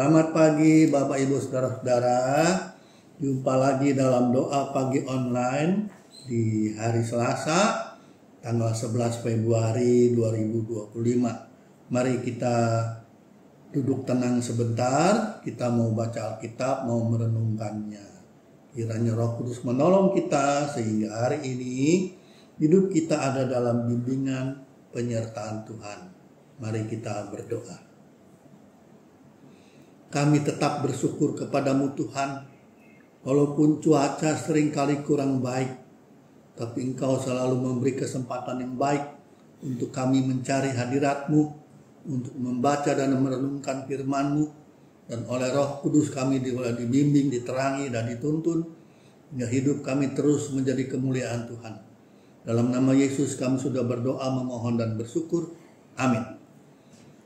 Selamat pagi Bapak Ibu Saudara-saudara. Jumpa lagi dalam doa pagi online di hari Selasa tanggal 11 Februari 2025. Mari kita duduk tenang sebentar. Kita mau baca Alkitab, mau merenungkannya. Kiranya Roh Kudus menolong kita sehingga hari ini hidup kita ada dalam bimbingan penyertaan Tuhan. Mari kita berdoa. Kami tetap bersyukur kepadamu Tuhan, walaupun cuaca seringkali kurang baik, tapi Engkau selalu memberi kesempatan yang baik untuk kami mencari hadirat-Mu, untuk membaca dan merenungkan firman-Mu, dan oleh Roh Kudus kami dibimbing, diterangi, dan dituntun, hingga hidup kami terus menjadi kemuliaan Tuhan. Dalam nama Yesus kami sudah berdoa, memohon, dan bersyukur. Amin.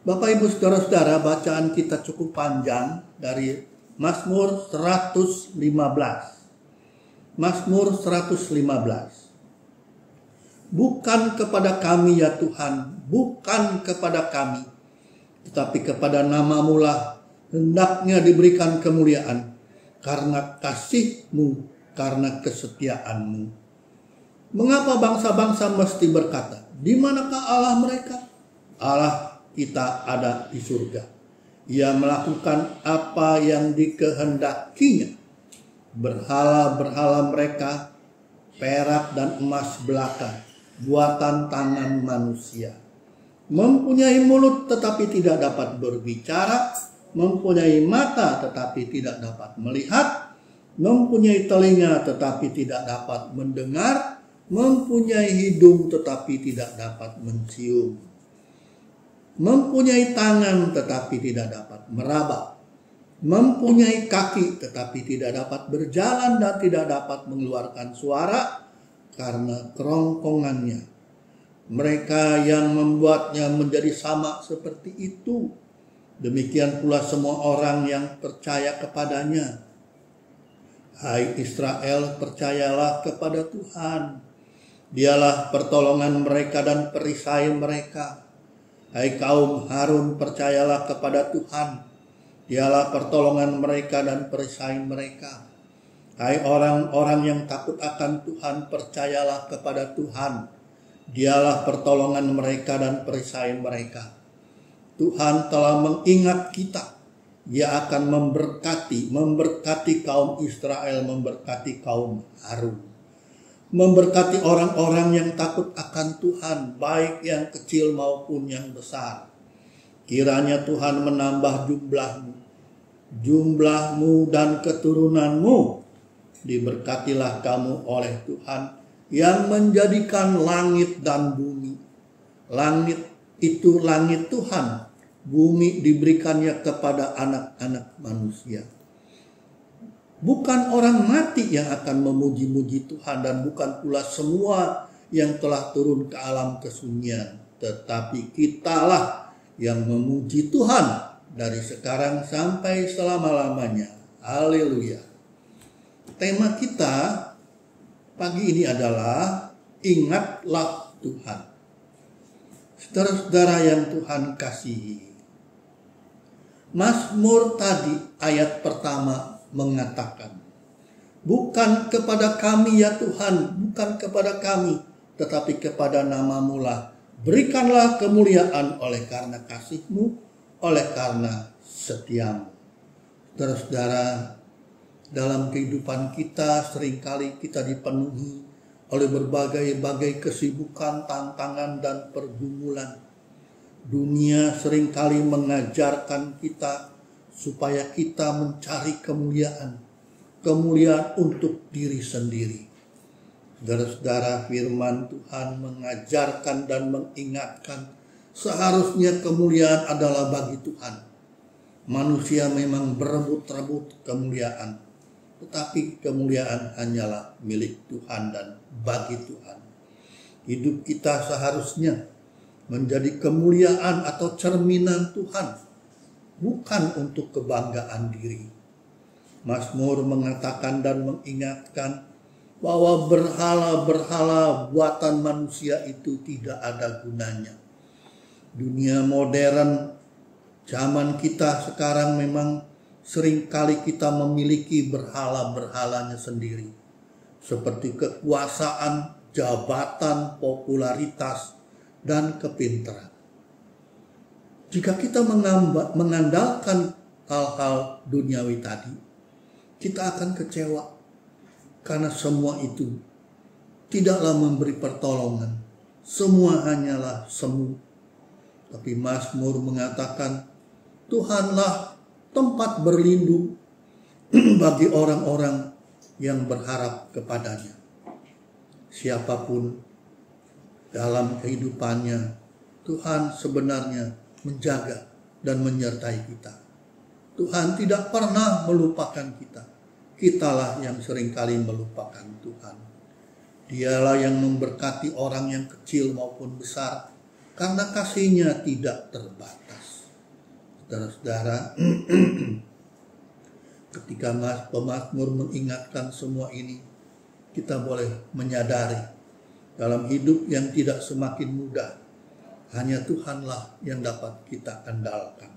Bapak Ibu Saudara-saudara, bacaan kita cukup panjang dari Mazmur 115. Mazmur 115. Bukan kepada kami ya Tuhan, bukan kepada kami, tetapi kepada nama-Mu lah hendaknya diberikan kemuliaan, karena kasih-Mu, karena kesetiaan-Mu. Mengapa bangsa-bangsa mesti berkata, di manakah Allah mereka? Allah kita ada di surga. Ia melakukan apa yang dikehendakinya. Berhala-berhala mereka perak dan emas belaka, buatan tangan manusia. Mempunyai mulut tetapi tidak dapat berbicara, mempunyai mata tetapi tidak dapat melihat, mempunyai telinga tetapi tidak dapat mendengar, mempunyai hidung tetapi tidak dapat mencium, mempunyai tangan tetapi tidak dapat meraba, mempunyai kaki tetapi tidak dapat berjalan dan tidak dapat mengeluarkan suara karena kerongkongannya. Mereka yang membuatnya menjadi sama seperti itu. Demikian pula semua orang yang percaya kepadanya. Hai Israel, percayalah kepada Tuhan. Dialah pertolongan mereka dan perisai mereka. Hai kaum Harun, percayalah kepada Tuhan. Dialah pertolongan mereka dan perisai mereka. Hai orang-orang yang takut akan Tuhan, percayalah kepada Tuhan. Dialah pertolongan mereka dan perisai mereka. Tuhan telah mengingat kita. Ia akan memberkati kaum Israel, memberkati kaum Harun. Memberkati orang-orang yang takut akan Tuhan, baik yang kecil maupun yang besar. Kiranya Tuhan menambah jumlahmu dan keturunanmu. Diberkatilah kamu oleh Tuhan yang menjadikan langit dan bumi. Langit itu langit Tuhan, bumi diberikannya kepada anak-anak manusia. Bukan orang mati yang akan memuji-muji Tuhan, dan bukan pula semua yang telah turun ke alam kesunyian, tetapi kitalah yang memuji Tuhan dari sekarang sampai selama-lamanya. Haleluya. Tema kita pagi ini adalah ingatlah Tuhan. Saudara-saudara yang Tuhan kasihi, Mazmur tadi ayat pertama mengatakan, bukan kepada kami ya Tuhan, bukan kepada kami, tetapi kepada nama-Mu lah berikanlah kemuliaan oleh karena kasih-Mu, oleh karena setiamu. Saudara-saudara, dalam kehidupan kita seringkali kita dipenuhi oleh berbagai kesibukan, tantangan, dan pergumulan. Dunia seringkali mengajarkan kita supaya kita mencari kemuliaan untuk diri sendiri. Saudara-saudara, firman Tuhan mengajarkan dan mengingatkan seharusnya kemuliaan adalah bagi Tuhan. Manusia memang berebut-rebut kemuliaan, tetapi kemuliaan hanyalah milik Tuhan dan bagi Tuhan. Hidup kita seharusnya menjadi kemuliaan atau cerminan Tuhan, bukan untuk kebanggaan diri. Mazmur mengatakan dan mengingatkan bahwa berhala-berhala buatan manusia itu tidak ada gunanya. Dunia modern Zaman kita sekarang memang seringkali kita memiliki berhala-berhalanya sendiri, seperti kekuasaan, jabatan, popularitas, dan kepintaran. Jika kita mengandalkan hal-hal duniawi tadi, kita akan kecewa karena semua itu tidaklah memberi pertolongan. Semua hanyalah semu. Tapi Mazmur mengatakan, Tuhanlah tempat berlindung bagi orang-orang yang berharap kepadanya. Siapapun dalam kehidupannya, Tuhan sebenarnya menjaga dan menyertai kita. Tuhan tidak pernah melupakan kita. Kitalah yang seringkali melupakan Tuhan. Dialah yang memberkati orang yang kecil maupun besar, karena kasih-Nya tidak terbatas. Saudara-saudara, ketika pemazmur mengingatkan semua ini, kita boleh menyadari dalam hidup yang tidak semakin mudah, hanya Tuhanlah yang dapat kita andalkan.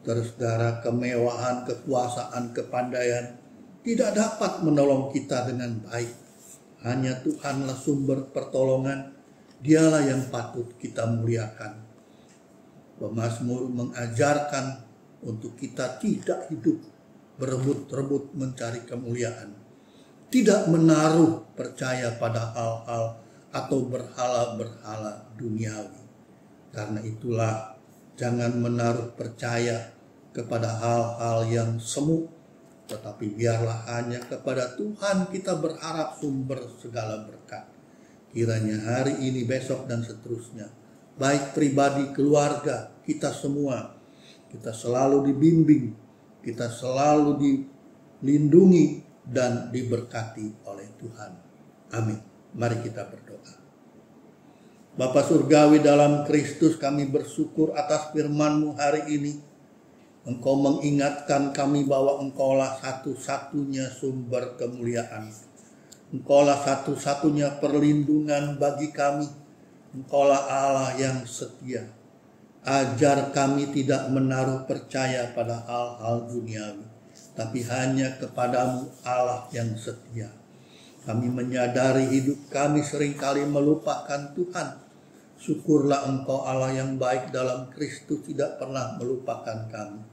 Saudara-saudara, kemewahan, kekuasaan, kepandaian tidak dapat menolong kita dengan baik. Hanya Tuhanlah sumber pertolongan. Dialah yang patut kita muliakan. Pemazmur mengajarkan untuk kita tidak hidup berebut-rebut mencari kemuliaan. Tidak menaruh percaya pada hal-hal atau berhala-berhala duniawi. Karena itulah jangan menaruh percaya kepada hal-hal yang semu, tetapi biarlah hanya kepada Tuhan kita berharap sumber segala berkat. Kiranya hari ini, besok, dan seterusnya, baik pribadi, keluarga, kita semua, kita selalu dibimbing, kita selalu dilindungi dan diberkati oleh Tuhan. Amin. Mari kita berdoa. Bapa Surgawi dalam Kristus, kami bersyukur atas firman-Mu hari ini. Engkau mengingatkan kami bahwa Engkaulah satu-satunya sumber kemuliaan. Engkaulah satu-satunya perlindungan bagi kami. Engkaulah Allah yang setia. Ajar kami tidak menaruh percaya pada hal-hal duniawi, tapi hanya kepadamu Allah yang setia. Kami menyadari hidup kami seringkali melupakan Tuhan. Syukurlah Engkau Allah yang baik dalam Kristus tidak pernah melupakan kami.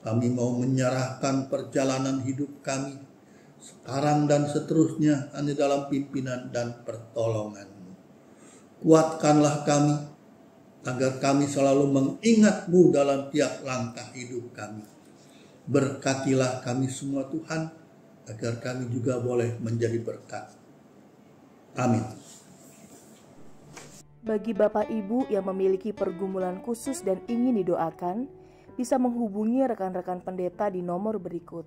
Kami mau menyerahkan perjalanan hidup kami sekarang dan seterusnya hanya dalam pimpinan dan pertolongan-Mu. Kuatkanlah kami agar kami selalu mengingat-Mu dalam tiap langkah hidup kami. Berkatilah kami semua Tuhan, agar kami juga boleh menjadi berkat. Amin. Bagi Bapak Ibu yang memiliki pergumulan khusus dan ingin didoakan, bisa menghubungi rekan-rekan pendeta di nomor berikut.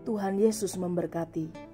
Tuhan Yesus memberkati.